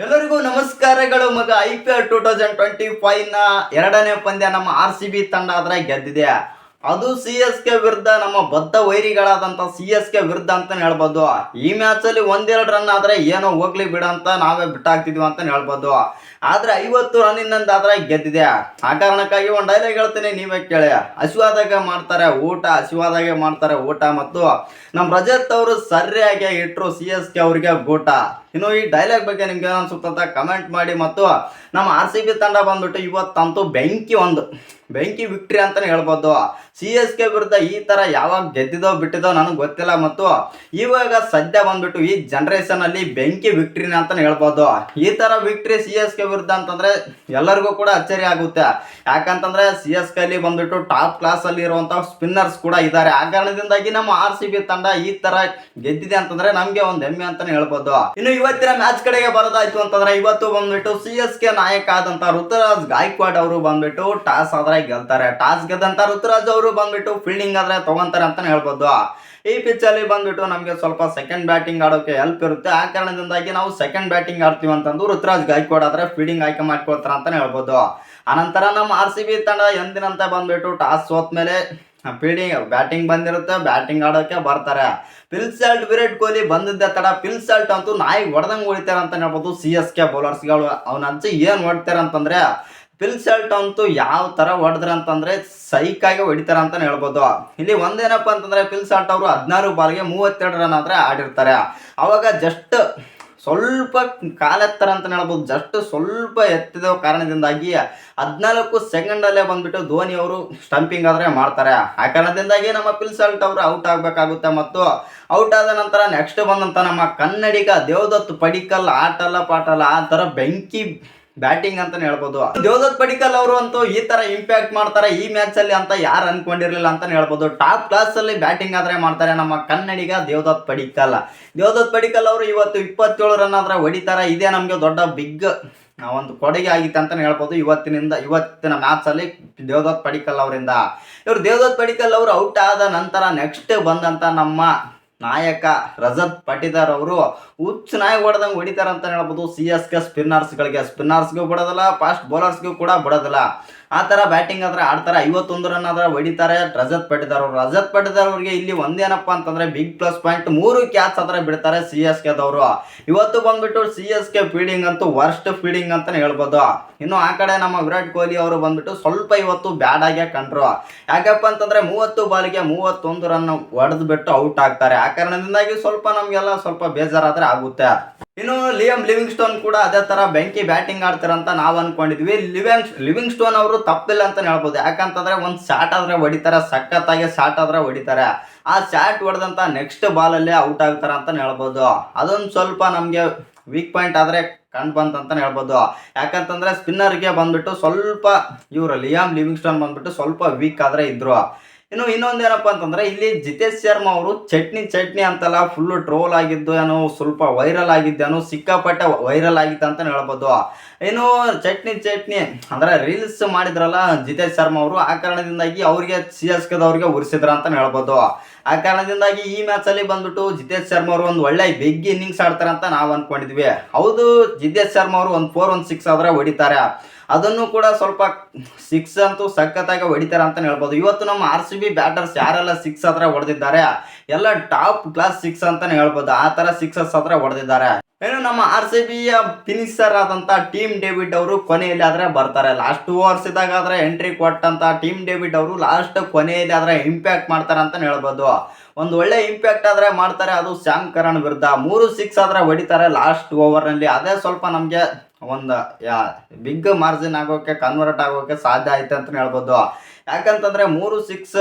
ಎಲ್ಲರಿಗೂ ನಮಸ್ಕಾರಗಳು ಮಗ. IPL 2025 ನ ಎರಡನೇ ಪಂದ್ಯ ನಮ್ಮ RCB ತಂಡ ಆದ್ರೆ ಗೆದ್ದಿದೆ. ಅದು CSK ವಿರುದ್ಧ, ನಮ್ಮ ಬದ್ಧ ವೈರಿಗಳಾದಂತ CSK ವಿರುದ್ಧ ಅಂತ ಹೇಳ್ಬೋದು. ಈ ಮ್ಯಾಚ್ ಅಲ್ಲಿ ಒಂದೆರಡು ರನ್ ಆದ್ರೆ ಏನೋ ಹೋಗ್ಲಿ ಬಿಡ ಅಂತ ನಾವೇ ಬಿಟ್ಟಾಕ್ತಿದ್ವಿ ಅಂತ ಹೇಳ್ಬೋದು. ಆದ್ರೆ 50 ರನ್ನಿಂದ ಆದ್ರೆ ಗೆದ್ದಿದೆ. ಆ ಕಾರಣಕ್ಕಾಗಿ ಒಂದು ಡೈಲಾಗ್ ಹೇಳ್ತೀನಿ, ನೀವೇ ಕೇಳಿ. ಹಸಿವಾದಾಗ ಮಾಡ್ತಾರೆ ಊಟ, ಹಸಿವಾದಾಗೆ ಮಾಡ್ತಾರೆ ಊಟ. ಮತ್ತು ನಮ್ಮ ರಜತ್ ಅವರು ಸರಿಯಾಗಿ ಇಟ್ರು CSK ಅವರಿಗೆ ಗೂಟ. ಇನ್ನು ಈ ಡೈಲಾಗ್ ಬಗ್ಗೆ ನಿಮ್ಗೆ ಏನು ಅನ್ಸುತ್ತಂತ ಕಮೆಂಟ್ ಮಾಡಿ. ಮತ್ತು ನಮ್ಮ RCB ತಂಡ ಬಂದ್ಬಿಟ್ಟು ಇವತ್ತಂತೂ ಬೆಂಕಿ ವಿಕ್ಟ್ರಿ ಅಂತಾನೆ ಹೇಳ್ಬೋದು. CSK ವಿರುದ್ಧ ಈ ತರ ಯಾವಾಗ ಗೆದ್ದಿದೋ ಬಿಟ್ಟಿದೋ ನನಗೆ ಗೊತ್ತಿಲ್ಲ. ಮತ್ತು ಇವಾಗ ಸದ್ಯ ಬಂದ್ಬಿಟ್ಟು ಈ ಜನರೇಷನ್ ಅಲ್ಲಿ ಬೆಂಕಿ ವಿಕ್ಟ್ರಿನ ಅಂತಾನೆ ಹೇಳ್ಬೋದು. ಈ ತರ ವಿಕ್ಟ್ರಿ CSK ವಿರುದ್ಧ ಅಂತಂದ್ರೆ ಎಲ್ಲರಿಗೂ ಕೂಡ ಅಚ್ಚರಿ ಆಗುತ್ತೆ. ಯಾಕಂತಂದ್ರೆ CSK ಅಲ್ಲಿ ಬಂದ್ಬಿಟ್ಟು ಟಾಪ್ ಕ್ಲಾಸ್ ಅಲ್ಲಿ ಇರುವಂತಹ ಸ್ಪಿನ್ನರ್ಸ್ ಕೂಡ ಇದ್ದಾರೆ. ಆ ಕಾರಣದಿಂದಾಗಿ ನಮ್ಮ RCB ತಂಡ ಈ ತರ ಗೆದ್ದಿದೆ ಅಂತಂದ್ರೆ ನಮ್ಗೆ ಒಂದು ಹೆಮ್ಮೆ ಅಂತಾನೆ ಹೇಳ್ಬೋದು. ಇನ್ನು ಇವತ್ತಿನ ಮ್ಯಾಚ್ ಕಡೆಗೆ ಬರೋದಾಯ್ತು ಅಂತಂದ್ರೆ, ಇವತ್ತು ಬಂದ್ಬಿಟ್ಟು CSK ನಾಯಕ ಆದಂತ ಋತುರಾಜ್ ಗಾಯಕ್ವಾಡ್ ಅವರು ಬಂದ್ಬಿಟ್ಟು ಟಾಸ್ ಆದ್ರೆ ಗೆಲ್ತಾರೆ. ಟಾಸ್ ಗೆದ್ದಂತ ಋತುರಾಜ್ ಅವರು ಬಂದ್ಬಿಟ್ಟು ಫೀಲ್ಡಿಂಗ್ ಆದ್ರೆ ತಗೊಂತಾರೆ ಅಂತಾನೆ ಹೇಳ್ಬೋದು. ಈ ಪಿಚ್ ಅಲ್ಲಿ ಬಂದ್ಬಿಟ್ಟು ನಮಗೆ ಸ್ವಲ್ಪ ಸೆಕೆಂಡ್ ಬ್ಯಾಟಿಂಗ್ ಆಡೋಕೆ ಹೆಲ್ಪ್ ಇರುತ್ತೆ. ಆ ಕಾರಣದಿಂದಾಗಿ ನಾವು ಸೆಕೆಂಡ್ ಬ್ಯಾಟಿಂಗ್ ಆಡ್ತೀವಿ ಅಂತಂದು ಋತುರಾಜ್ ಗಾಯಕ್ವಾಡ್ ಆದ್ರೆ ಫೀಲ್ಡಿಂಗ್ ಆಯ್ಕೆ ಮಾಡ್ಕೊಳ್ತಾರ ಅಂತಾನೆ ಹೇಳ್ಬೋದು. ಆನಂತರ ನಮ್ಮ RCB ತಂಡ ಎಂದಿನಂತೆ ಬಂದ್ಬಿಟ್ಟು ಟಾಸ್ ಸೋತ್ ಮೇಲೆ ಬ್ಯಾಟಿಂಗ್ ಬಂದಿರುತ್ತೆ, ಬ್ಯಾಟಿಂಗ್ ಆಡೋಕೆ ಬರ್ತಾರೆ. ಪಿಲ್ಸಾಲ್ಟ್ ವಿರಾಟ್ ಕೊಹ್ಲಿ ಬಂದಿದ್ದೆ ತಡ ಪಿಲ್ಸಾಲ್ಟ್ ಅಂತೂ ನಾಯಿ ಹೊಡೆದಂಗೆ ಹೊಡಿತಾರೆ ಅಂತ ಹೇಳ್ಬೋದು. CSK ಬೌಲರ್ಸ್ಗಳು ಅವನ ಹಚ್ಚಿ ಏನು ಹೊಡ್ತಾರೆ ಅಂತಂದ್ರೆ, ಪಿಲ್ಸಾಲ್ಟ್ ಅಂತೂ ಯಾವ ತರ ಹೊಡೆದ್ರೆ ಅಂತಂದ್ರೆ ಸೈಕಾಗಿ ಹೊಡಿತಾರೆ ಅಂತಾನೆ ಹೇಳ್ಬೋದು. ಇಲ್ಲಿ ಒಂದೇನಪ್ಪ ಅಂತಂದ್ರೆ, ಪಿಲ್ಸಾಲ್ಟ್ ಅವರು 16 ಬಾಲ್ಗೆ 32 ರನ್ ಆದ್ರೆ ಆಡಿರ್ತಾರೆ. ಅವಾಗ ಜಸ್ಟ್ ಸ್ವಲ್ಪ ಕಾಲೆತ್ತರ ಅಂತ ಹೇಳ್ಬೋದು. ಜಸ್ಟ್ ಸ್ವಲ್ಪ ಎತ್ತಿದ ಕಾರಣದಿಂದಾಗಿ 14 ಸೆಕೆಂಡಲ್ಲೇ ಬಂದ್ಬಿಟ್ಟು ಧೋನಿ ಅವರು ಸ್ಟಂಪಿಂಗ್ ಆದ್ರೆ ಮಾಡ್ತಾರೆ. ಆ ಕಾರಣದಿಂದಾಗಿ ನಮ್ಮ ಪಿಲ್ಸಾಲ್ಟ್ ಅವರು ಔಟ್ ಆಗಬೇಕಾಗುತ್ತೆ. ಮತ್ತು ಔಟ್ ಆದ ನಂತರ ನೆಕ್ಸ್ಟ್ ಬಂದಂತ ನಮ್ಮ ಕನ್ನಡಿಗ ದೇವದತ್ ಪಡಿಕ್ಕಲ್ ಆಟಲ್ಲ ಪಾಟಲ್ಲ ಆ ತರ ಬೆಂಕಿ ಬ್ಯಾಟಿಂಗ್ ಅಂತಾನೆ ಹೇಳ್ಬೋದು. ದೇವದತ್ ಪಡಿಕ್ಕಲ್ ಅವರು ಅಂತೂ ಈ ತರ ಇಂಪ್ಯಾಕ್ಟ್ ಮಾಡ್ತಾರೆ ಈ ಮ್ಯಾಚ್ ಅಲ್ಲಿ ಅಂತ ಯಾರು ಅನ್ಕೊಂಡಿರ್ಲಿಲ್ಲ ಅಂತಾನೆ ಹೇಳ್ಬೋದು. ಟಾಪ್ ಕ್ಲಾಸ್ ಅಲ್ಲಿ ಬ್ಯಾಟಿಂಗ್ ಆದ್ರೆ ಮಾಡ್ತಾರೆ ನಮ್ಮ ಕನ್ನಡಿಗ ದೇವದತ್ ಪಡಿಕ್ಕಲ್ ಅವರು ಇವತ್ತು 27 ರನ್ ಆದ್ರೆ ಹೊಡಿತಾರೆ. ಇದೇ ನಮ್ಗೆ ದೊಡ್ಡ ಬಿಗ್ ಒಂದು ಕೊಡುಗೆ ಆಗಿತ್ತು ಅಂತಾನೆ ಹೇಳ್ಬೋದು. ಇವತ್ತಿನ ಮ್ಯಾಚ್ ಅಲ್ಲಿ ದೇವದತ್ ಪಡಿಕ್ಕಲ್ ಅವರಿಂದ. ದೇವದತ್ ಪಡಿಕ್ಕಲ್ ಅವರು ಔಟ್ ಆದ ನಂತರ ನೆಕ್ಸ್ಟ್ ಬಂದಂತ ನಮ್ಮ ನಾಯಕ ರಜತ್ ಪಟಿದಾರ್ ಅವರು ಹುಚ್ಚ ನಾಯಿ ಹೊಡೆದಂಗೆ ಹೊಡಿತಾರೆ ಅಂತ ಹೇಳ್ಬೋದು. CSK ಸ್ಪಿನ್ನರ್ಸ್ಗೂ ಬಿಡೋದಿಲ್ಲ, ಫಾಸ್ಟ್ ಬೌಲರ್ಸ್ಗೂ ಕೂಡ ಬಿಡೋದಿಲ್ಲ. ಆ ಥರ ಬ್ಯಾಟಿಂಗ್ ಆದ್ರೆ ಆಡ್ತಾರೆ. 51 ರನ್ ಆದ್ರೆ ಹೊಡಿತಾರೆ ರಜತ್ ಪಟಿದಾರ್ ಅವ್ರಿಗೆ ಇಲ್ಲಿ ಒಂದೇನಪ್ಪ ಅಂತಂದ್ರೆ ಬಿಗ್ ಪ್ಲಸ್ ಪಾಯಿಂಟ್, 3 ಕ್ಯಾಚ್ ಆದ್ರೆ ಬಿಡ್ತಾರೆ CSK ದವರು. ಇವತ್ತು ಬಂದ್ಬಿಟ್ಟು CSK ಫೀಲ್ಡಿಂಗ್ ಅಂತೂ ವರ್ಸ್ಟ್ ಫೀಲ್ಡಿಂಗ್ ಅಂತಾನೆ ಹೇಳ್ಬೋದು. ಇನ್ನು ಆ ಕಡೆ ನಮ್ಮ ವಿರಾಟ್ ಕೊಹ್ಲಿ ಅವರು ಬಂದ್ಬಿಟ್ಟು ಸ್ವಲ್ಪ ಇವತ್ತು ಬ್ಯಾಡ್ ಆಗೇ ಕಂಡ್ರು. ಯಾಕಪ್ಪ ಅಂತಂದ್ರೆ 30 ಬಾಲ್ಗೆ 31 ರನ್ ಹೊಡೆದು ಬಿಟ್ಟು ಔಟ್ ಆಗ್ತಾರೆ. ಆ ಕಾರಣದಿಂದಾಗಿ ಸ್ವಲ್ಪ ನಮ್ಗೆಲ್ಲ ಸ್ವಲ್ಪ ಬೇಜಾರಾದ್ರೆ ಆಗುತ್ತೆ. ಇನ್ನು ಲಿಯಮ್ ಲಿವಿಂಗ್ಸ್ಟೋನ್ ಕೂಡ ಅದೇ ತರ ಬೆಂಕಿ ಬ್ಯಾಟಿಂಗ್ ಆಡ್ತಾರಂತ ನಾವು ಅನ್ಕೊಂಡಿದ್ವಿ. ಲಿವಿಂಗ್ಸ್ಟೋನ್ ಅವರು ತಪ್ಪಿಲ್ಲ ಅಂತ ಹೇಳ್ಬೋದು. ಯಾಕಂತಂದ್ರೆ ಒಂದು ಶಾಟ್ ಆದ್ರೆ ಹೊಡಿತಾರೆ, ಸಖತ್ತಾಗಿ ಶಾಟ್ ಆದ್ರೆ ಹೊಡಿತಾರೆ. ಆ ಶಾಟ್ ಹೊಡೆದಂತ ನೆಕ್ಸ್ಟ್ ಬಾಲ್ ಅಲ್ಲೇ ಔಟ್ ಆಗ್ತಾರ ಅಂತ ಹೇಳ್ಬೋದು. ಅದೊಂದು ಸ್ವಲ್ಪ ನಮ್ಗೆ ವೀಕ್ ಪಾಯಿಂಟ್ ಆದ್ರೆ ಕಂಡು ಬಂತಂತಾನೆ ಹೇಳ್ಬೋದು. ಯಾಕಂತಂದ್ರೆ ಸ್ಪಿನ್ನರ್ಗೆ ಬಂದ್ಬಿಟ್ಟು ಸ್ವಲ್ಪ ಇವರು ಲಿಯಾಮ್ ಲಿವಿಂಗ್ಸ್ಟೋನ್ ಬಂದ್ಬಿಟ್ಟು ಸ್ವಲ್ಪ ವೀಕ್ ಆದ್ರೆ ಇದ್ರು. ಇನ್ನು ಇನ್ನೊಂದೇನಪ್ಪ ಅಂತಂದ್ರೆ, ಇಲ್ಲಿ ಜಿತೇಶ್ ಶರ್ಮಾ ಅವರು ಚಟ್ನಿ ಅಂತಲ್ಲ ಫುಲ್ ಟ್ರೋಲ್ ಆಗಿದ್ದು ಏನೋ, ಸ್ವಲ್ಪ ವೈರಲ್ ಆಗಿದ್ದೇನೋ, ಸಿಕ್ಕಾಪಟ್ಟೆ ವೈರಲ್ ಆಗಿತ್ತು ಅಂತ ಹೇಳ್ಬೋದು. ಇನ್ನು ಚಟ್ನಿ ಅಂದ್ರೆ ರೀಲ್ಸ್ ಮಾಡಿದ್ರಲ್ಲ ಜಿತೇಶ್ ಶರ್ಮಾ ಅವರು, ಆ ಕಾರಣದಿಂದಾಗಿ ಅವ್ರಿಗೆ CSK ದವ್ರಿಗೆ ಉರಿಸಿದ್ರ ಅಂತ ಹೇಳ್ಬೋದು. ಆ ಕಾರಣದಿಂದಾಗಿ ಈ ಮ್ಯಾಚ್ ಅಲ್ಲಿ ಬಂದ್ಬಿಟ್ಟು ಜಿತೇಶ್ ಶರ್ಮಾ ಅವರು ಒಂದು ಒಳ್ಳೆ ಬಿಗ್ ಇನ್ನಿಂಗ್ಸ್ ಆಡ್ತಾರೆ ಅಂತ ನಾವು ಅನ್ಕೊಂಡಿದ್ವಿ. ಹೌದು, ಜಿತೇಶ್ ಶರ್ಮಾ ಅವರು ಒಂದು 4 1 6 ಆದ್ರೆ ಹೊಡಿತಾರೆ. ಅದನ್ನು ಕೂಡ ಸ್ವಲ್ಪ 6 ಅಂತೂ ಸಖತ್ತಾಗಿ ಹೊಡಿತಾರೆ ಅಂತಾನೆ ಹೇಳ್ಬೋದು. ಇವತ್ತು ನಮ್ಮ RCB ಬ್ಯಾಟರ್ಸ್ ಯಾರೆಲ್ಲ 6 ಆದ್ರೆ ಹೊಡೆದಿದ್ದಾರೆ ಎಲ್ಲ ಟಾಪ್ ಕ್ಲಾಸ್ 6 ಅಂತಾನೆ ಹೇಳ್ಬೋದು. ಆ ತರ 6 ಆದ್ರೆ ಹೊಡೆದಿದ್ದಾರೆ. ಏನು ನಮ್ಮ RCBಯ ಫಿನಿಷರ್ ಆದಂತ ಟೀಮ್ ಡೇವಿಡ್ ಅವರು ಕೊನೆಯಲ್ಲಿ ಆದ್ರೆ ಬರ್ತಾರೆ. ಲಾಸ್ಟ್ 2 ಓವರ್ಸ್ ಇದ್ದಾಗ ಆದ್ರೆ ಎಂಟ್ರಿ ಕೊಟ್ಟಂತ ಟೀಮ್ ಡೇವಿಡ್ ಅವರು ಲಾಸ್ಟ್ ಕೊನೆಯಲ್ಲಿ ಆದ್ರೆ ಇಂಪ್ಯಾಕ್ಟ್ ಮಾಡ್ತಾರೆ ಅಂತಾನೆ ಹೇಳ್ಬೋದು. ಒಂದು ಒಳ್ಳೆ ಇಂಪ್ಯಾಕ್ಟ್ ಆದ್ರೆ ಮಾಡ್ತಾರೆ. ಅದು ಶ್ಯಾಮ್ ಕರಣ್ ವಿರುದ್ಧ 3 6 ಆದ್ರೆ ಹೊಡಿತಾರೆ ಲಾಸ್ಟ್ ಓವರ್ ನಲ್ಲಿ. ಅದೇ ಸ್ವಲ್ಪ ನಮ್ಗೆ ಒಂದು ಬಿಗ್ ಮಾರ್ಜಿನ್ ಆಗೋಕೆ ಕನ್ವರ್ಟ್ ಆಗೋಕೆ ಸಾಧ್ಯ ಆಯ್ತು ಅಂತ ಹೇಳ್ಬೋದು. ಯಾಕಂತಂದ್ರೆ 3 6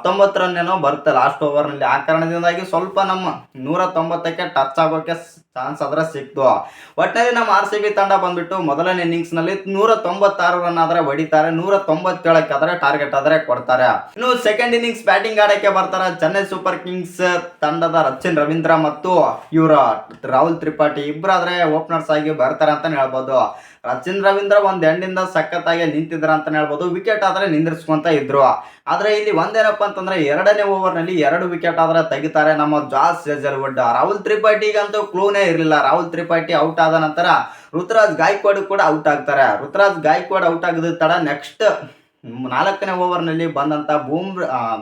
19 ರನ್ ಏನೋ ಬರುತ್ತೆ ಲಾಸ್ಟ್ ಓವರ್ ನಲ್ಲಿ. ಆ ಕಾರಣದಿಂದಾಗಿ ಸ್ವಲ್ಪ ನಮ್ಮ 190ಕ್ಕೆ ಟಚ್ ಆಗೋಕೆ ಚಾನ್ಸ್ ಆದ್ರೆ ಸಿಕ್ತು. ಒಟ್ಟಿನಲ್ಲಿ ನಮ್ಮ RCB ತಂಡ ಬಂದ್ಬಿಟ್ಟು ಮೊದಲನೇ ಇನ್ನಿಂಗ್ಸ್ ನಲ್ಲಿ 196 ರನ್ ಆದ್ರೆ ಹೊಡಿತಾರೆ. 197ಕ್ಕೆ ಆದ್ರೆ ಟಾರ್ಗೆಟ್ ಆದ್ರೆ ಕೊಡ್ತಾರೆ. ಇನ್ನು ಸೆಕೆಂಡ್ ಇನ್ನಿಂಗ್ಸ್ ಬ್ಯಾಟಿಂಗ್ ಆಡಕ್ಕೆ ಬರ್ತಾರೆ ಚೆನ್ನೈ ಸೂಪರ್ ಕಿಂಗ್ಸ್ ತಂಡದ ರಚಿನ್ ರವೀಂದ್ರ ಮತ್ತು ಇವರ ರಾಹುಲ್ ತ್ರಿಪಾಠಿ ಇಬ್ಬರಾದ್ರೆ ಓಪನರ್ಸ್ ಆಗಿ ಬರ್ತಾರೆ ಅಂತಾನೆ ಹೇಳ್ಬೋದು. ರಚಿನ್ ರವೀಂದ್ರ ಒಂದ್ ಎಂಡಿಂದ ಸಖತ್ತಾಗಿ ನಿಂತಿದ್ರ ಅಂತಾನೆ ಹೇಳ್ಬೋದು. ವಿಕೆಟ್ ಆದ್ರೆ ನಿಂದ್ರಿಸ್ಕೊಂತ ಇದ್ರು. ಆದ್ರೆ ಇಲ್ಲಿ ಒಂದೇನಪ್ಪ ಅಂತಂದ್ರೆ, ಎರಡನೇ ಓವರ್ ನಲ್ಲಿ 2 ವಿಕೆಟ್ ಆದ್ರೆ ತೆಗಿತಾರೆ ನಮ್ಮ ಜಾಸ್ ಹೇಜಲ್ವುಡ್. ರಾಹುಲ್ ತ್ರಿಪಾಠಿಗಂತೂ ಕ್ಲೂನೇ ಇರಲಿಲ್ಲ. ರಾಹುಲ್ ತ್ರಿಪಾಠಿ ಔಟ್ ಆದ ನಂತರ ಋತುರಾಜ್ ಗಾಯಕ್ವಾಡ್ ಕೂಡ ಔಟ್ ಆಗ್ತಾರೆ. ಋತುರಾಜ್ ಗಾಯಕ್ವಾಡ್ ಔಟ್ ಆಗಿದ ತಡ ನೆಕ್ಸ್ಟ್ 4ನೇ ಓವರ್ನಲ್ಲಿ ಬಂದಂಥ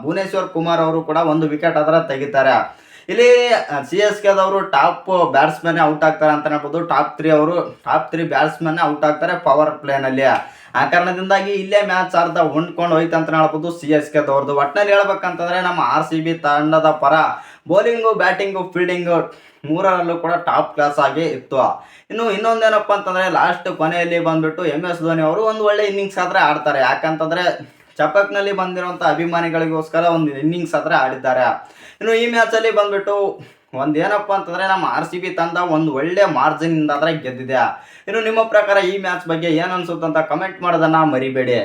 ಭುವನೇಶ್ವರ್ ಕುಮಾರ್ ಅವರು ಕೂಡ ಒಂದು ವಿಕೆಟ್ ಅದರ ತೆಗಿತಾರೆ. ಇಲ್ಲಿ ಸಿ ಎಸ್ ಕೆದವರು ಟಾಪ್ ಬ್ಯಾಟ್ಸ್ಮನ್ ಔಟ್ ಆಗ್ತಾರೆ ಅಂತ ಹೇಳ್ಬೋದು. ಟಾಪ್ ತ್ರೀ ಬ್ಯಾಟ್ಸ್ಮನ್ ಔಟ್ ಆಗ್ತಾರೆ ಪವರ್ ಪ್ಲೇನಲ್ಲಿ. ಆ ಕಾರಣದಿಂದಾಗಿ ಇಲ್ಲೇ ಮ್ಯಾಚ್ ಅರ್ಧ ಹೊಂದ್ಕೊಂಡು ಹೋಯ್ತು ಅಂತ ಹೇಳ್ಬೋದು ಸಿ ಎಸ್ ಕೆದವ್ರದ್ದು. ಒಟ್ಟಿನಲ್ಲಿ ಹೇಳ್ಬೇಕಂತಂದ್ರೆ ನಮ್ಮ RCB ತಂಡದ ಪರ ಬೌಲಿಂಗು, ಬ್ಯಾಟಿಂಗು, ಫೀಲ್ಡಿಂಗು ಮೂರರಲ್ಲೂ ಕೂಡ ಟಾಪ್ ಕ್ಲಾಸ್ ಆಗಿ ಇತ್ತು. ಇನ್ನೊಂದೇನಪ್ಪ ಅಂತಂದ್ರೆ ಲಾಸ್ಟ್ ಕೊನೆಯಲ್ಲಿ ಬಂದ್ಬಿಟ್ಟು MS ಧೋನಿ ಅವರು ಒಂದು ಒಳ್ಳೆ ಇನ್ನಿಂಗ್ಸ್ ಆದ್ರೆ ಆಡ್ತಾರೆ. ಯಾಕಂತಂದ್ರೆ ಚಪಕ್ನಲ್ಲಿ ಬಂದಿರುವಂಥ ಅಭಿಮಾನಿಗಳಿಗೋಸ್ಕರ ಒಂದು ಇನ್ನಿಂಗ್ಸ್ ಆದ್ರೆ ಆಡಿದ್ದಾರೆ. ಈ ಮ್ಯಾಚಲ್ಲಿ ಬಂದ್ಬಿಟ್ಟು ಏನಪ್ಪ ಅಂತಂದ್ರೆ ನಮ್ಮ RCB ತಂಡ ಒಂದು ಒಳ್ಳೆ ಮಾರ್ಜಿನ್ ಇಂದ ಗೆದ್ದಿದೆ. ನಿಮ್ಮ ಪ್ರಕಾರ ಈ ಮ್ಯಾಚ್ ಬಗ್ಗೆ ಏನು ಅನ್ಸುತ್ತೆ ಅಂತ ಕಮೆಂಟ್ ಮಾಡೋದನ್ನ ಮರಿಬೇಡಿ.